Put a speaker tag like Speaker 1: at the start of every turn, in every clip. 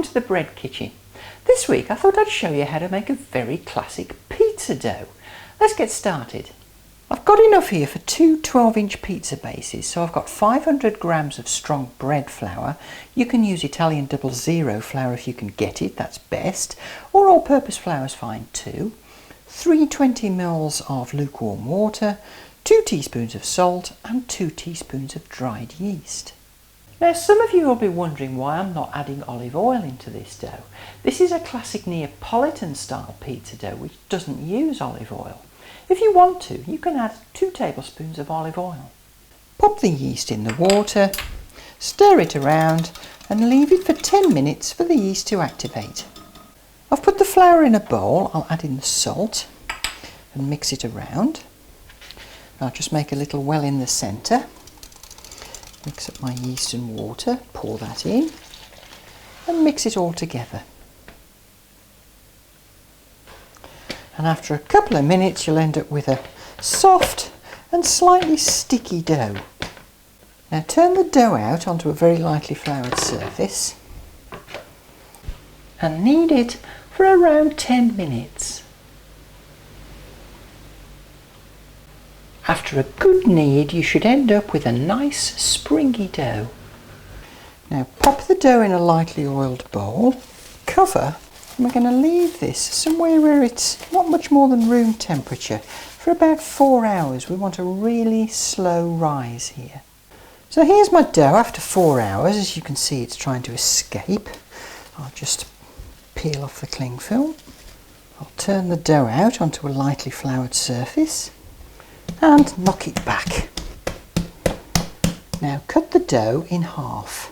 Speaker 1: to the bread kitchen. This week I thought I'd show you how to make a very classic pizza dough. Let's get started. I've got enough here for two 12-inch pizza bases, so I've got 500 grams of strong bread flour. You can use Italian 00 flour if you can get it, that's best, or all-purpose flour is fine too. 320 ml of lukewarm water, 2 teaspoons of salt and 2 teaspoons of dried yeast. Now some of you will be wondering why I'm not adding olive oil into this dough. This is a classic Neapolitan style pizza dough which doesn't use olive oil. If you want to, you can add 2 tablespoons of olive oil. Pop the yeast in the water, stir it around and leave it for 10 minutes for the yeast to activate. I've put the flour in a bowl. I'll add in the salt and mix it around. I'll just make a little well in the centre. Mix up my yeast and water, pour that in and mix it all together. And after a couple of minutes you'll end up with a soft and slightly sticky dough. Now turn the dough out onto a very lightly floured surface and knead it for around 10 minutes. After a good knead you should end up with a nice springy dough. Now pop the dough in a lightly oiled bowl, cover, and we're going to leave this somewhere where it's not much more than room temperature for about 4 hours. We want a really slow rise here. So here's my dough after 4 hours. As you can see, it's trying to escape. I'll just peel off the cling film. I'll turn the dough out onto a lightly floured surface and knock it back. Now cut the dough in half.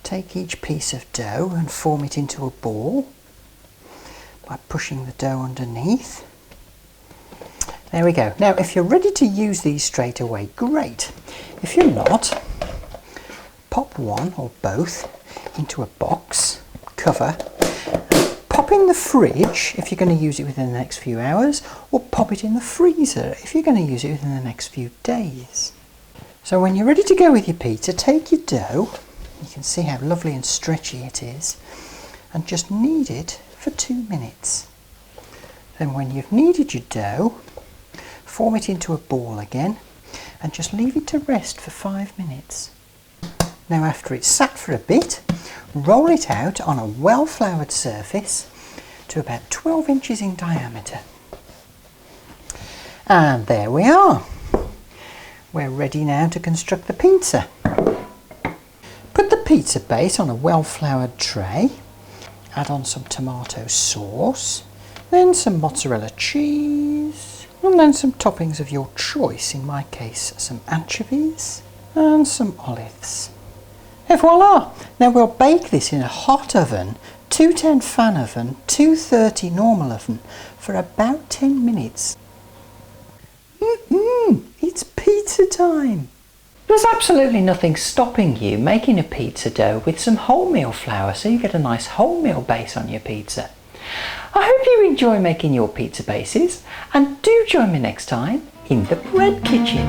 Speaker 1: Take each piece of dough and form it into a ball by pushing the dough underneath. There we go. Now if you're ready to use these straight away, great. If you're not, pop one or both into a box, cover, pop in the fridge if you're going to use it within the next few hours, or pop it in the freezer if you're going to use it within the next few days. So when you're ready to go with your pizza, take your dough, you can see how lovely and stretchy it is, and just knead it for 2 minutes. Then when you've kneaded your dough, form it into a ball again and just leave it to rest for 5 minutes. Now after it's sat for a bit, roll it out on a well-floured surface to about 12 inches in diameter. And there we are. We're ready now to construct the pizza. Put the pizza base on a well-floured tray, add on some tomato sauce, then some mozzarella cheese, and then some toppings of your choice, in my case some anchovies and some olives. Et voila! Now we'll bake this in a hot oven, 210 fan oven, 230 normal oven for about 10 minutes. It's pizza time! There's absolutely nothing stopping you making a pizza dough with some wholemeal flour so you get a nice wholemeal base on your pizza. I hope you enjoy making your pizza bases and do join me next time in the bread kitchen.